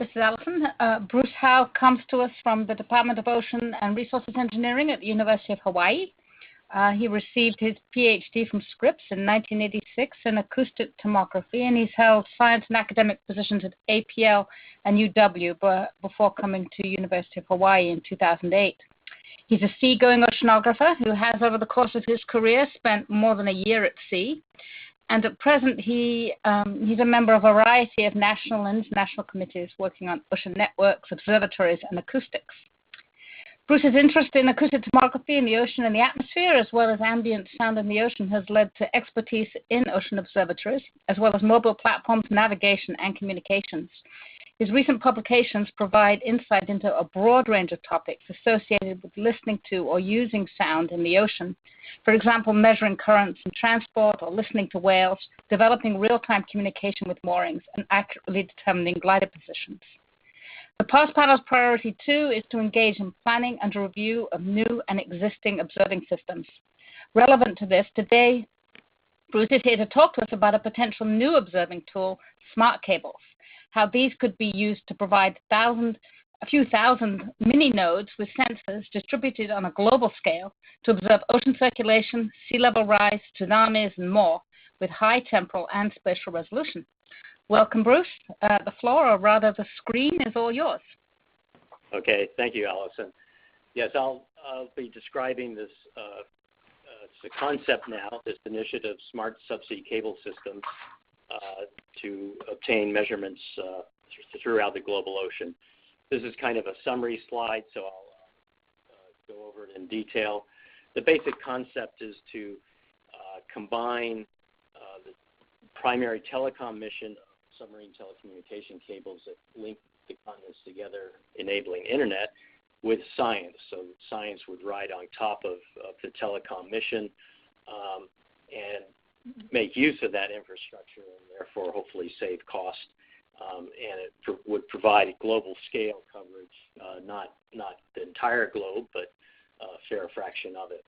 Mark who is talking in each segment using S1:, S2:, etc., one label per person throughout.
S1: This is Alison. Bruce Howe comes to us from the Department of Ocean and Resources Engineering at the University of Hawaii. He received his PhD from Scripps in 1986 in acoustic tomography, and he's held science and academic positions at APL and UW before coming to University of Hawaii in 2008. He's a seagoing oceanographer who has, over the course of his career, spent more than a year at sea. And at present, he's a member of a variety of national and international committees working on ocean networks, observatories, and acoustics. Bruce's interest in acoustic tomography in the ocean and the atmosphere, as well as ambient sound in the ocean, has led to expertise in ocean observatories, as well as mobile platforms, navigation, and communications. His recent publications provide insight into a broad range of topics associated with listening to or using sound in the ocean. For example, measuring currents in transport or listening to whales, developing real-time communication with moorings, and accurately determining glider positions. The past panel's priority, too, is to engage in planning and review of new and existing observing systems. Relevant to this, today, Bruce is here to talk to us about a potential new observing tool, smart cables, how these could be used to provide a few thousand mini nodes with sensors distributed on a global scale to observe ocean circulation, sea level rise, tsunamis, and more with high temporal and spatial resolution. Welcome, Bruce. The floor, or rather the screen, is all yours.
S2: Okay, thank you, Allison. Yes, I'll be describing this it's a concept now, this initiative, Smart Subsea Cable Systems, to obtain measurements throughout the global ocean. This is kind of a summary slide, so I'll go over it in detail. The basic concept is to combine the primary telecom mission of submarine telecommunication cables that link the continents together, enabling internet, with science. So science would ride on top of the telecom mission and make use of that infrastructure and therefore hopefully save cost. And it would provide global scale coverage, not the entire globe, but a fair fraction of it.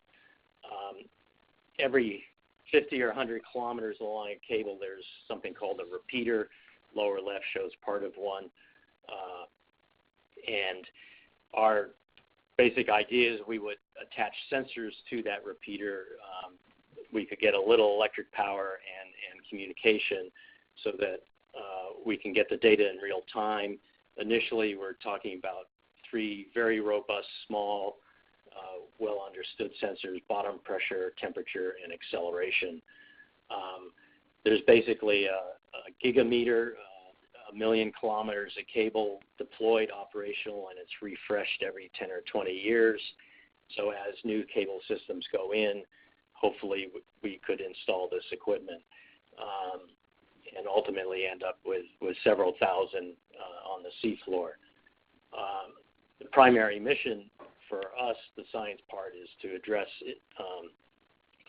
S2: Every 50 or 100 kilometers along a cable, there's something called a repeater. Lower left shows part of one. And our basic idea is we would attach sensors to that repeater. We could get a little electric power and communication so that we can get the data in real time. Initially, we're talking about 3 very robust, small, well understood sensors: bottom pressure, temperature, and acceleration. There's basically a gigameter, 1 million kilometers of cable deployed, operational, and it's refreshed every 10 or 20 years. So as new cable systems go in, hopefully we could install this equipment and ultimately end up with several thousand on the seafloor. The primary mission for us, the science part, is to address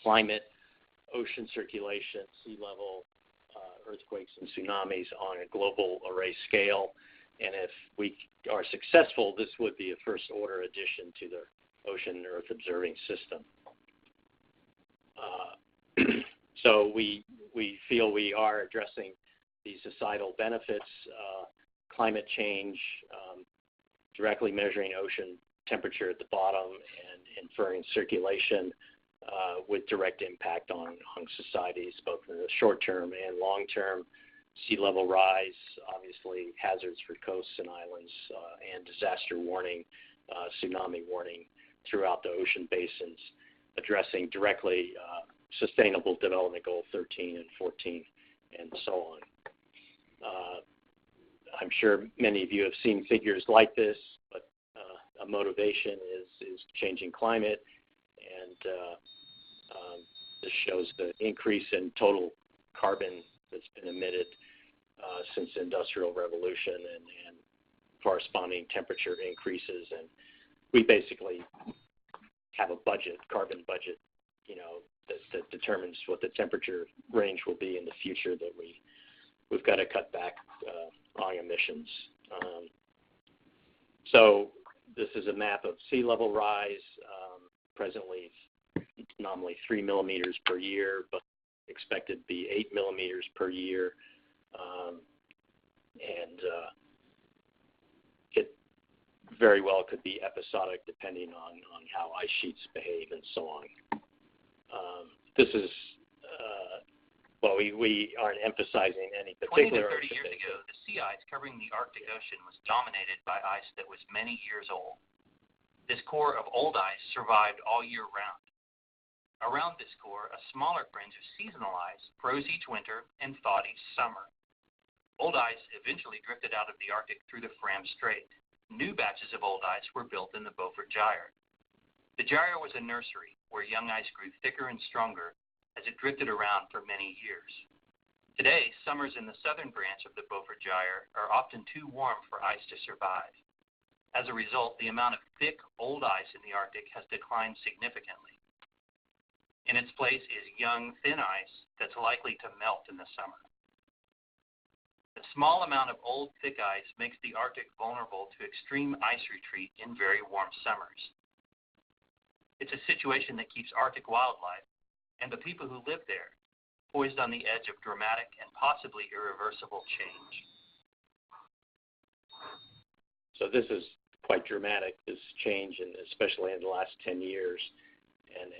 S2: climate, ocean circulation, sea level, earthquakes and tsunamis on a global array scale. And if we are successful, this would be a first order addition to the ocean and earth observing system. So we feel we are addressing the societal benefits, climate change, directly measuring ocean temperature at the bottom and inferring circulation with direct impact on societies, both in the short term and long term. Sea level rise, obviously hazards for coasts and islands, and disaster warning, tsunami warning throughout the ocean basins, addressing directly Sustainable Development Goal 13 and 14, and so on. I'm sure many of you have seen figures like this, but a motivation is changing climate, and this shows the increase in total carbon that's been emitted since the Industrial Revolution and corresponding temperature increases. And we basically have a budget, carbon budget, that determines what the temperature range will be in the future that we've got to cut back on emissions. So this is a map of sea level rise, presently nominally 3 millimeters per year, but expected to be 8 millimeters per year. And very well could be episodic depending on how ice sheets behave and so on. This is, well, we aren't emphasizing any particular
S3: 20 to 30 years ago, the sea ice covering the Arctic Ocean was dominated by ice that was many years old. This core of old ice survived all year round. Around this core, a smaller fringe of seasonal ice froze each winter and thawed each summer. Old ice eventually drifted out of the Arctic through the Fram Strait. New batches of old ice were built in the Beaufort Gyre. The gyre was a nursery where young ice grew thicker and stronger as it drifted around for many years. Today, summers in the southern branch of the Beaufort Gyre are often too warm for ice to survive. As a result, the amount of thick, old ice in the Arctic has declined significantly. In its place is young, thin ice that's likely to melt in the summer. The small amount of old, thick ice makes the Arctic vulnerable to extreme ice retreat in very warm summers. It's a situation that keeps Arctic wildlife and the people who live there poised on the edge of dramatic and possibly irreversible change.
S2: So this is quite dramatic, this change, and especially in the last 10 years. And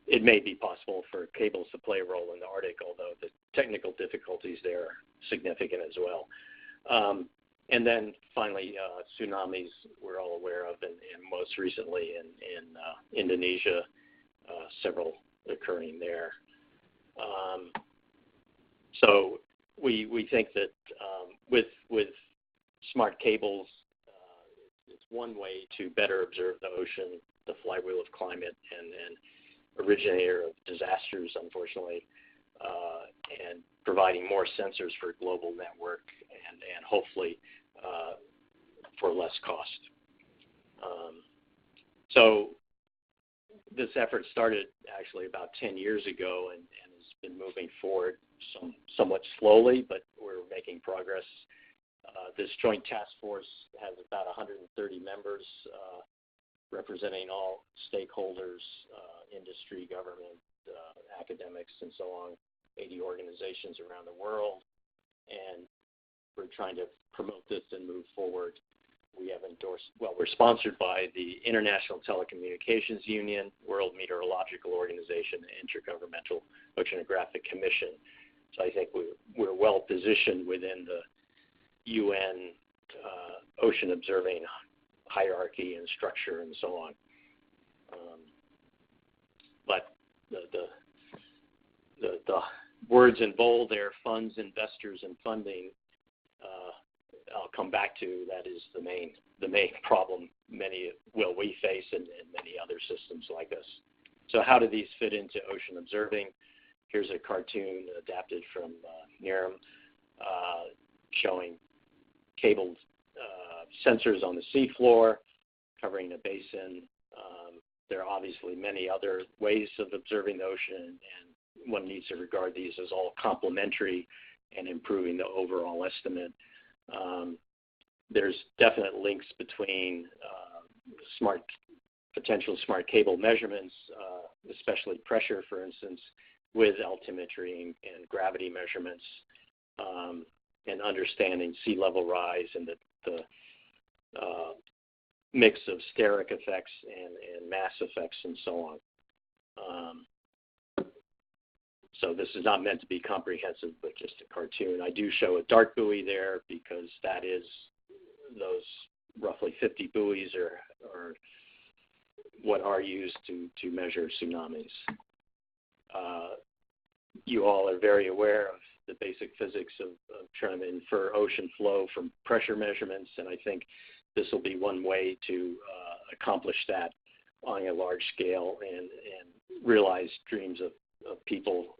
S2: it may be possible for cables to play a role in the Arctic, although the technical difficulties there are significant as well. And then finally, tsunamis we're all aware of, and most recently in Indonesia, several occurring there. So we think that with smart cables, it's one way to better observe the ocean, the flywheel of climate, and originator of disasters, unfortunately, and providing more sensors for a global network and hopefully for less cost. So this effort started actually about 10 years ago and has been moving forward somewhat slowly, but we're making progress. This joint task force has about 130 members representing all stakeholders, industry, government, academics, and so on, 80 organizations around the world. And we're trying to promote this and move forward. We have endorsed, well, we're sponsored by the International Telecommunications Union, World Meteorological Organization, and Intergovernmental Oceanographic Commission. So I think we're well positioned within the UN ocean observing hierarchy and structure and so on. But the words in bold there, funds, investors, and funding, I'll come back to. That is the main problem we face and many other systems like us. So how do these fit into ocean observing? Here's a cartoon adapted from NIRM showing cabled sensors on the seafloor covering a basin. There are obviously many other ways of observing the ocean, and one needs to regard these as all complementary and improving the overall estimate. There's definite links between potential smart cable measurements, especially pressure, for instance, with altimetry and gravity measurements, and understanding sea level rise and the mix of steric effects and mass effects and so on. So this is not meant to be comprehensive, but just a cartoon. I do show a dart buoy there because that is those roughly 50 buoys are what are used to measure tsunamis. You all are very aware of the basic physics of trying to infer ocean flow from pressure measurements, and I think this will be one way to accomplish that on a large scale and realize dreams of people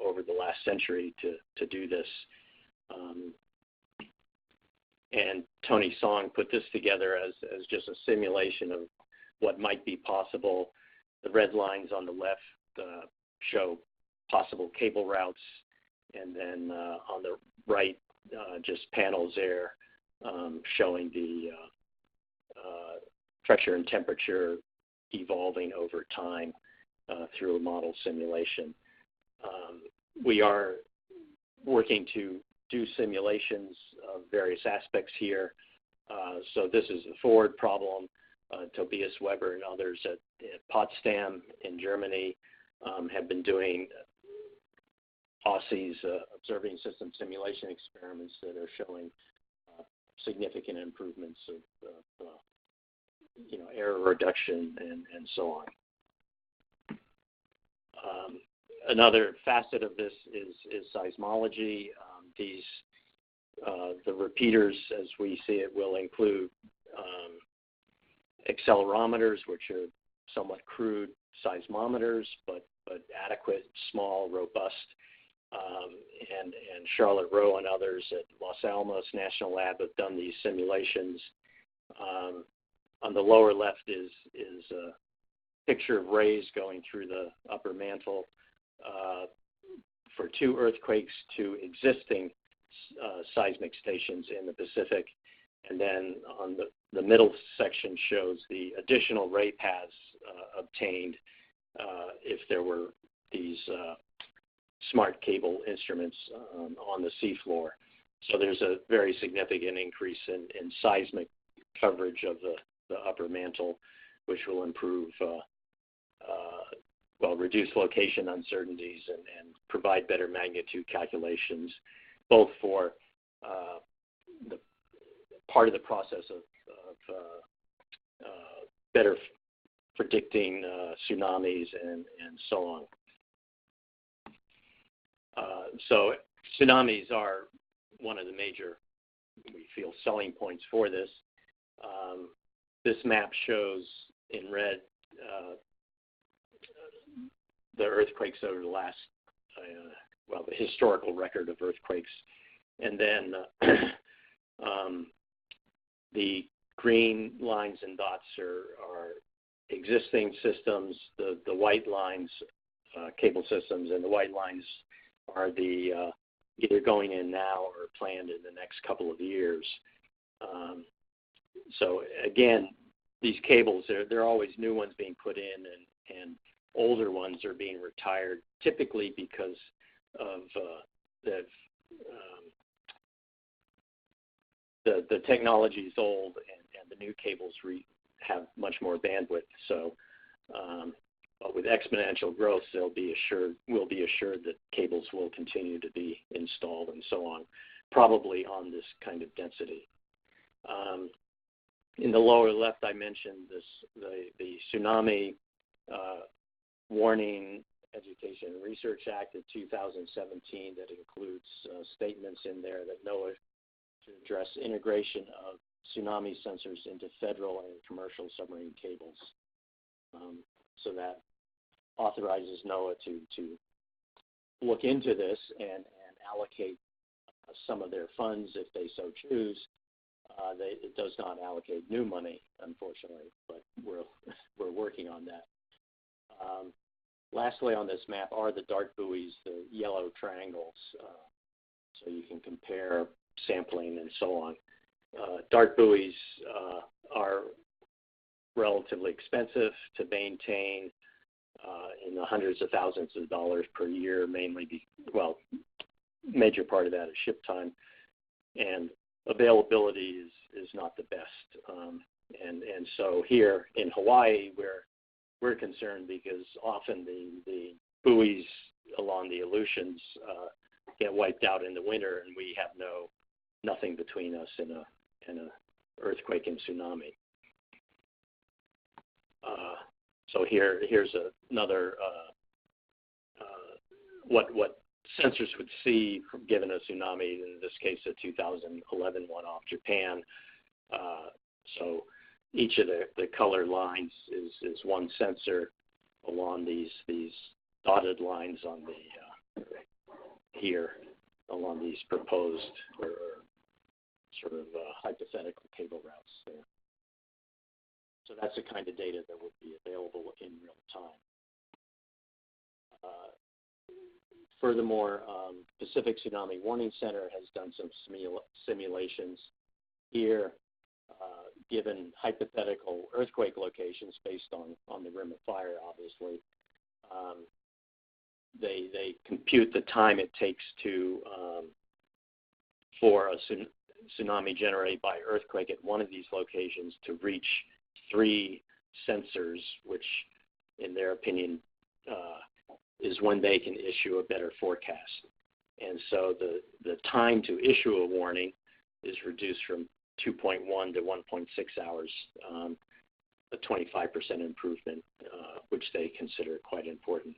S2: over the last century to do this. And Tony Song put this together as just a simulation of what might be possible. The red lines on the left show possible cable routes, and then on the right, just panels there showing the pressure and temperature evolving over time through a model simulation. We are working to do simulations of various aspects here. So this is the forward problem. Tobias Weber and others at Potsdam in Germany have been doing OSSI's observing system simulation experiments that are showing significant improvements of error reduction and so on. Another facet of this is seismology. The repeaters, as we see it, will include accelerometers, which are somewhat crude seismometers, but adequate, small, robust. And Charlotte Rowe and others at Los Alamos National Lab have done these simulations. On the lower left is a picture of rays going through the upper mantle for 2 earthquakes to existing seismic stations in the Pacific. And then on the middle section shows the additional ray paths obtained if there were these smart cable instruments on the seafloor. So there's a very significant increase in seismic coverage of the upper mantle, which will improve, reduce location uncertainties and provide better magnitude calculations, both for the part of the process of better predicting tsunamis and so on. So tsunamis are one of the major, we feel, selling points for this. This map shows in red the earthquakes over the last, the historical record of earthquakes. And then the green lines and dots are existing systems. The white lines, cable systems, and the white lines are the either going in now or planned in the next couple of years. So again, these cables, there are always new ones being put in, and older ones are being retired, typically because of the technology is old, and the new cables have much more bandwidth. So, but with exponential growth, we'll be assured that cables will continue to be installed and so on, probably on this kind of density. In the lower left, I mentioned the Tsunami Warning Education and Research Act of 2017 that includes statements in there that NOAA should address integration of tsunami sensors into federal and commercial submarine cables. So that authorizes NOAA to look into this and allocate some of their funds if they so choose. It does not allocate new money, unfortunately, but we're working on that. Lastly on this map are the dart buoys, the yellow triangles, so you can compare sampling and so on. Dart buoys are relatively expensive to maintain, in the hundreds of thousands of dollars per year, major part of that is ship time, and availability is not the best. And so here in Hawaii, we're concerned because often the buoys along the Aleutians get wiped out in the winter, and we have nothing between us and a earthquake and tsunami. So here's another what sensors would see given a tsunami. In this case, a 2011 one off Japan. So each of the color lines is one sensor along these dotted lines on the here along these proposed or sort of hypothetical cable routes there. So that's the kind of data that would be available in real time. Furthermore, Pacific Tsunami Warning Center has done some simulations here, given hypothetical earthquake locations based on the rim of fire, obviously. They compute the time it takes for a tsunami generated by earthquake at one of these locations to reach 3 sensors, which in their opinion is when they can issue a better forecast. And so the time to issue a warning is reduced from 2.1 to 1.6 hours, a 25% improvement, which they consider quite important.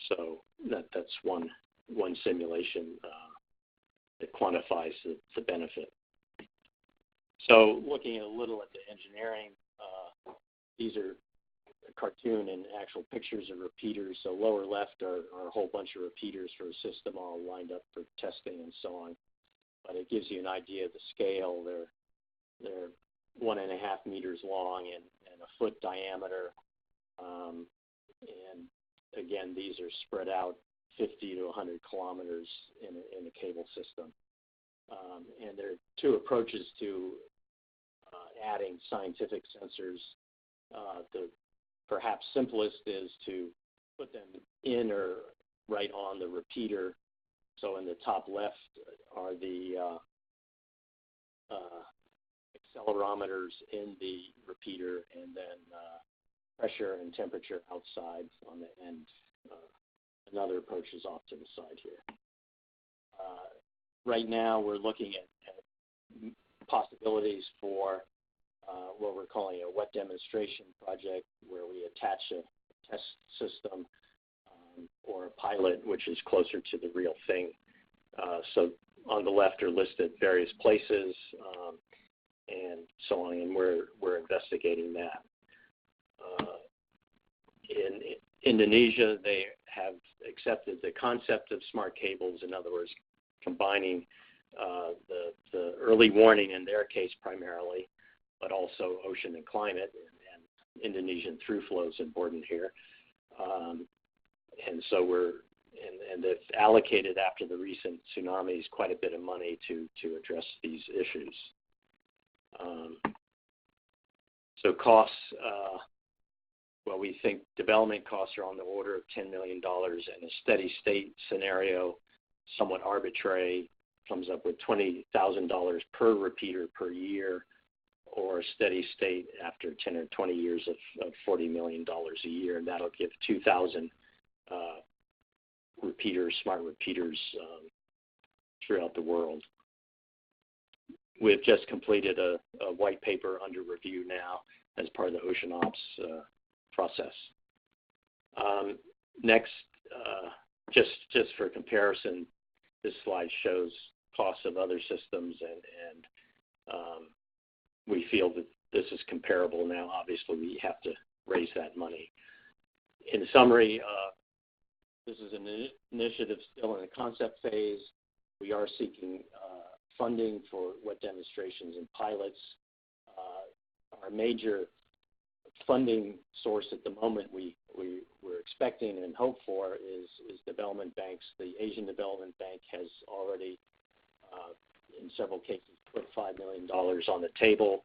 S2: So that's one simulation that quantifies the benefit. So looking a little at the engineering, these are a cartoon and actual pictures of repeaters. So lower left are a whole bunch of repeaters for a system all lined up for testing and so on. But it gives you an idea of the scale. They're 1.5 meters long and a foot diameter. And again, these are spread out 50 to 100 kilometers in a cable system. And there are 2 approaches to adding scientific sensors. The perhaps simplest is to put them in or right on the repeater. So in the top left are the accelerometers in the repeater, and then pressure and temperature outside on the end. Another approach is off to the side here. Right now we're looking at possibilities for what we're calling a wet demonstration project, where we attach a test system or a pilot, which is closer to the real thing. So on the left are listed various places and so on, and we're investigating that. In Indonesia, they have accepted the concept of smart cables, in other words, combining the early warning in their case primarily, but also ocean and climate, and Indonesian through flow is important here. And so and they've allocated after the recent tsunamis quite a bit of money to address these issues. So costs, well, we think development costs are on the order of $10 million, and a steady state scenario, somewhat arbitrary, comes up with $20,000 per repeater per year, or a steady state after 10 or 20 years of $40 million a year, and that'll give 2,000 repeaters, smart repeaters throughout the world. We've just completed a white paper under review now as part of the Ocean Ops process. Next, just for comparison, this slide shows costs of other systems, and we feel that this is comparable now. Obviously, we have to raise that money. In summary, this is an initiative still in the concept phase. We are seeking funding for wet demonstrations and pilots. Our major funding source at the moment we're expecting and hope for is development banks. The Asian Development Bank has already, in several cases, put $5 million on the table,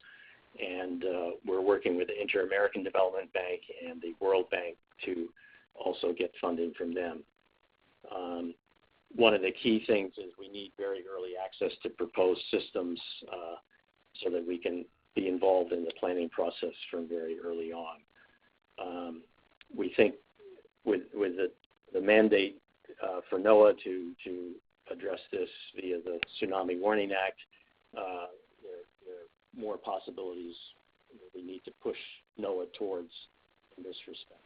S2: and we're working with the Inter-American Development Bank and the World Bank to also get funding from them. One of the key things is we need very early access to proposed systems so that we can be involved in the planning process from very early on. We think with the mandate for NOAA to address this via the Tsunami Warning Act, there are more possibilities that we need to push NOAA towards in this respect.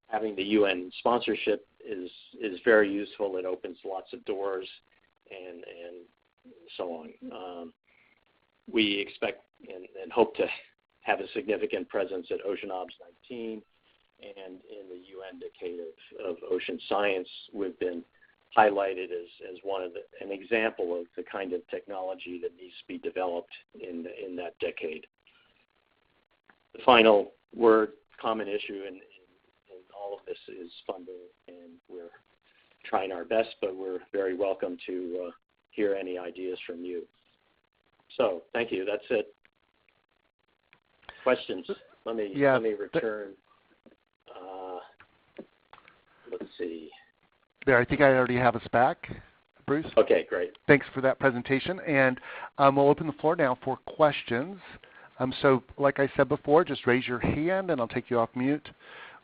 S2: Having the UN sponsorship is very useful. It opens lots of doors and so on. We expect and hope to have a significant presence at Ocean Ops 19 and in the UN Decade of Ocean Science. We've been highlighted as an example of the kind of technology that needs to be developed in that decade. The final word, common issue in all of this is funding, and we're trying our best, but we're very welcome to hear any ideas from you. So thank you. That's it. Questions? Let me return. Let's see.
S4: There, I think I already have us back. Bruce.
S2: Okay, great.
S4: Thanks for that presentation. And we'll open the floor now for questions. So like I said before, just raise your hand and I'll take you off mute,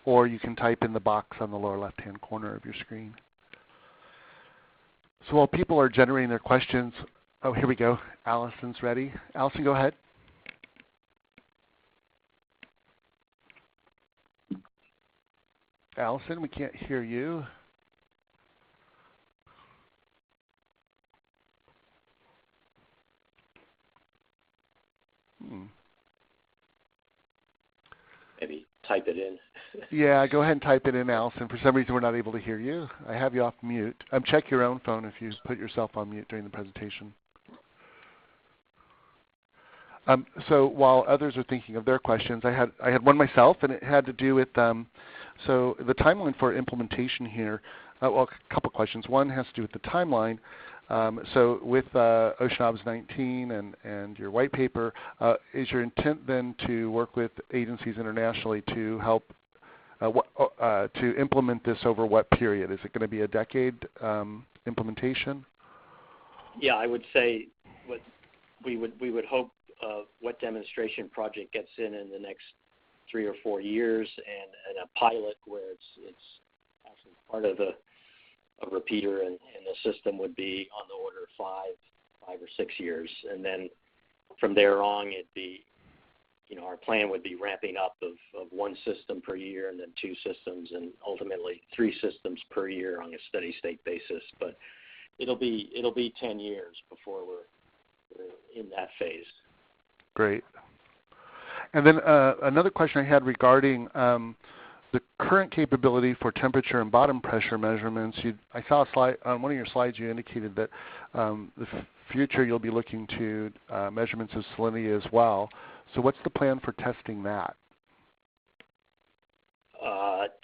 S4: or you can type in the box on the lower left-hand corner of your screen. So while people are generating their questions, oh, here we go. Allison's ready. Allison, go ahead. Allison, we can't hear you.
S2: Maybe type it in.
S4: Yeah, go ahead and type it in, Allison. For some reason, we're not able to hear you. I have you off mute. Check your own phone if you put yourself on mute during the presentation. So while others are thinking of their questions, I had one myself, and it had to do with so the timeline for implementation here. Well, a couple questions. One has to do with the timeline. So with OceanObs 19 and your white paper, is your intent then to work with agencies internationally to help to implement this over what period? Is it going to be a decade implementation?
S2: Yeah, I would say what we would hope what demonstration project gets in the next 3 or 4 years, and a pilot where it's actually part of a repeater and the system would be on the order of 5 or 6 years, and then from there on it'd be, our plan would be ramping up of 1 system per year and then 2 systems and ultimately 3 systems per year on a steady state basis. But it'll be 10 years before we're in that phase. Great.
S4: And then another question I had regarding the current capability for temperature and bottom pressure measurements. I saw a slide on one of your slides. You indicated that the future you'll be looking to measurements of salinity as well. So what's the plan for testing that?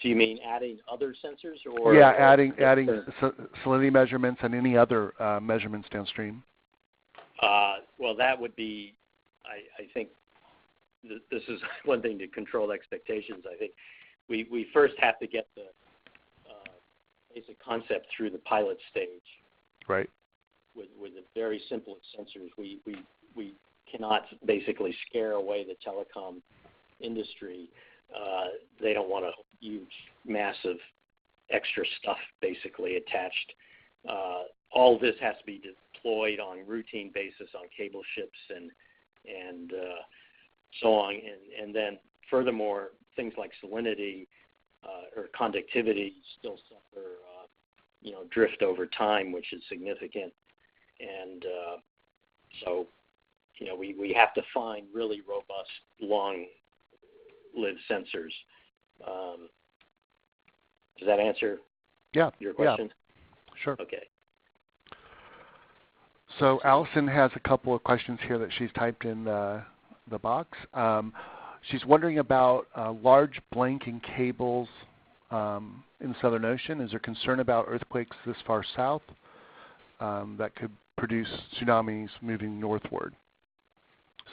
S2: Do you mean adding other sensors, or?
S4: Yeah, adding salinity measurements and any other measurements downstream.
S2: Well, that would be, I think, this is one thing to control expectations. I think we first have to get the basic concept through the pilot stage.
S4: Right.
S2: With the very simplest sensors, we cannot basically scare away the telecom industry. They don't want a huge, massive extra stuff basically attached. All this has to be deployed on routine basis on cable ships and so on. And then furthermore, things like salinity or conductivity still suffer drift over time, which is significant. And so we have to find really robust, long-lived sensors. Does that answer your question?
S4: Yeah, sure.
S2: Okay.
S4: So Allison has a couple of questions here that she's typed in the box. She's wondering about large blanking cables in the Southern Ocean. Is there concern about earthquakes this far south that could produce tsunamis moving northward?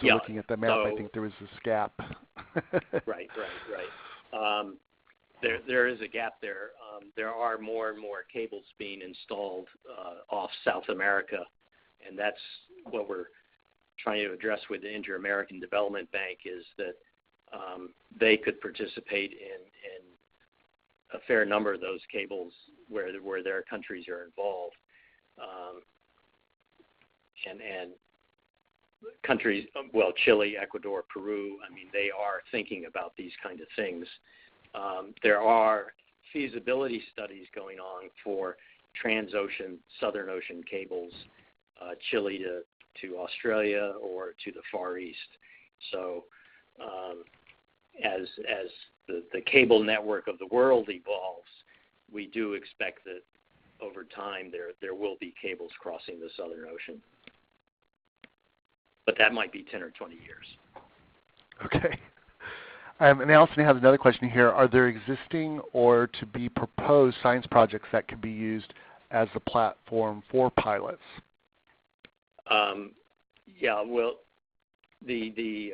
S4: So looking at the map, I think there was this gap.
S2: Right. There is a gap there. There are more and more cables being installed off South America, and that's what we're trying to address with the Inter-American Development Bank, is that they could participate in a fair number of those cables where their countries are involved. And countries, well, Chile, Ecuador, Peru, they are thinking about these kind of things. There are feasibility studies going on for transocean, Southern Ocean cables, Chile to Australia or to the Far East. So as the cable network of the world evolves, we do expect that over time there will be cables crossing the Southern Ocean. But that might be 10 or 20 years.
S4: Okay. And Allison has another question here. Are there existing or to be proposed science projects that could be used as the platform for pilots?
S2: Well, the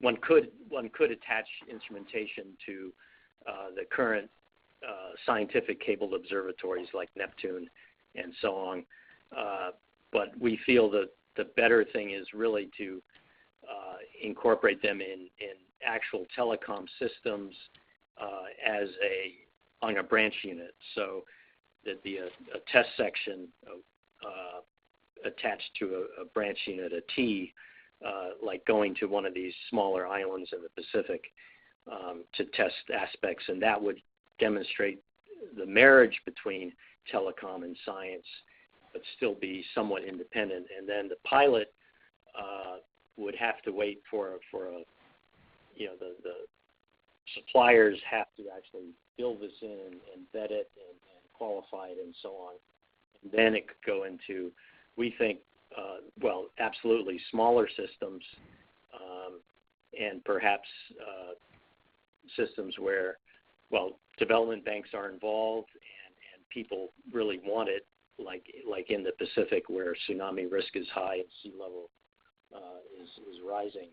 S2: one could attach instrumentation to the current scientific cabled observatories like Neptune and so on. But we feel that the better thing is really to incorporate them in actual telecom systems on a branch unit. So there'd be a test section attached to a branch unit, a T, like going to one of these smaller islands in the Pacific to test aspects, and that would demonstrate the marriage between telecom and science, but still be somewhat independent. And then the pilot would have to wait for a, the suppliers have to actually build this in and vet it and qualify it and so on. And then it could go into, we think, absolutely smaller systems and perhaps systems where, development banks are involved and people really want it, like in the Pacific where tsunami risk is high and sea level is rising.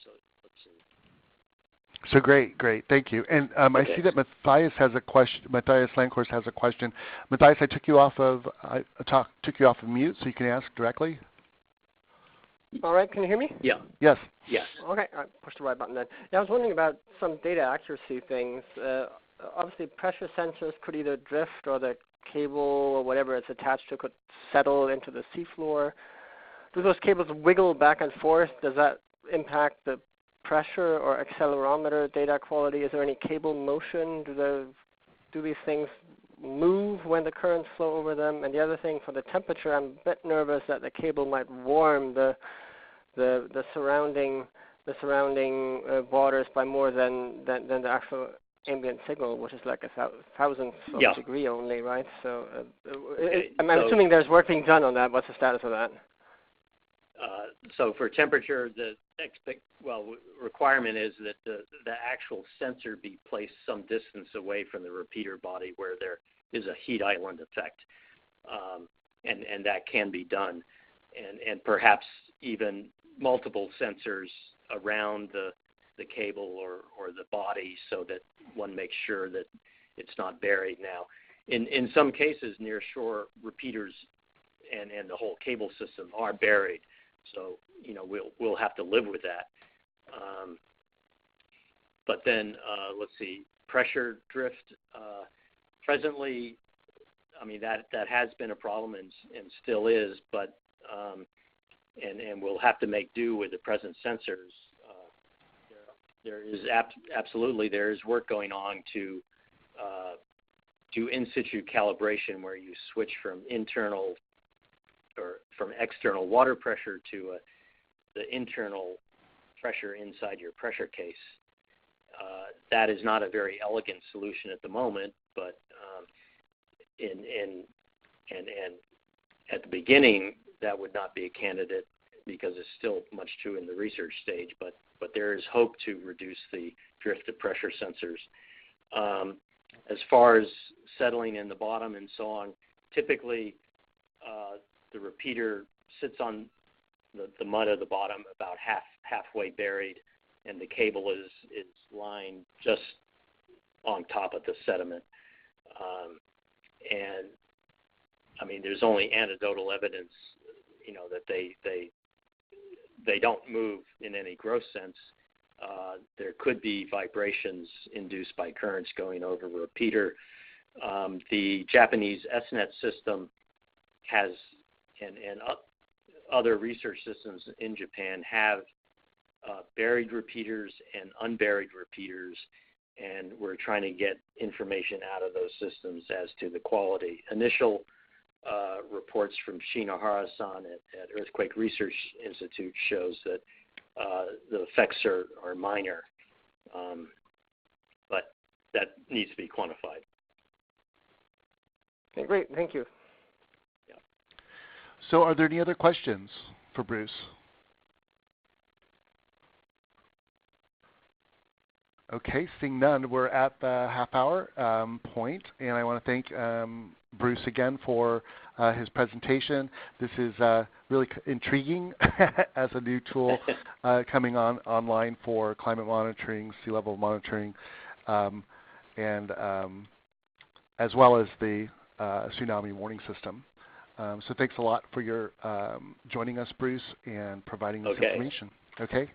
S2: So let's see.
S4: So great. Thank you. And
S2: Okay.
S4: I see that Matthias has a question. Matthias Lankhorst has a question. Matthias, I took you off of mute, so you can ask directly.
S5: All right, can you hear me?
S2: Yeah.
S4: Yes.
S2: Yes.
S5: Okay, I pushed the right button then. Yeah, I was wondering about some data accuracy things. Obviously, pressure sensors could either drift or the cable or whatever it's attached to could settle into the seafloor. Do those cables wiggle back and forth? Does that impact the pressure or accelerometer data quality? Is there any cable motion? Do these things move when the currents flow over them? And the other thing, for the temperature, I'm a bit nervous that the cable might warm the surrounding waters by more than the actual ambient signal, which is like a thousandth of a degree only, right? So I'm assuming there's work being done on that. What's the status of that?
S2: So for temperature, the requirement is that the actual sensor be placed some distance away from the repeater body where there is a heat island effect, and that can be done, and perhaps even multiple sensors around the cable or the body so that one makes sure that it's not buried. Now, in some cases, near shore repeaters and the whole cable system are buried. So, we'll have to live with that. But then, let's see, pressure drift. Presently, that has been a problem and still is, but and we'll have to make do with the present sensors. There is absolutely work going on to do in situ calibration where you switch from internal or from external water pressure to the internal pressure inside your pressure case. That is not a very elegant solution at the moment, but and at the beginning that would not be a candidate because it's still much too in the research stage. But there is hope to reduce the drift of pressure sensors. As far as settling in the bottom and so on, typically the repeater sits on the mud of the bottom about halfway buried, and the cable is lying just on top of the sediment. And there's only anecdotal evidence, that they don't move in any gross sense. There could be vibrations induced by currents going over a repeater. The Japanese SNET system has, and other research systems in Japan have buried repeaters and unburied repeaters, and we're trying to get information out of those systems as to the quality. Initial reports from Shinohara-san at Earthquake Research Institute shows that the effects are minor, but that needs to be quantified.
S5: Okay, great. Thank you.
S2: Yeah.
S4: So are there any other questions for Bruce? Okay, seeing none, we're at the half-hour point, and I want to thank Bruce again for his presentation. This is really intriguing as a new tool coming online for climate monitoring, sea level monitoring, and as well as the tsunami warning system. So thanks a lot for your joining us, Bruce, and providing this information. Okay.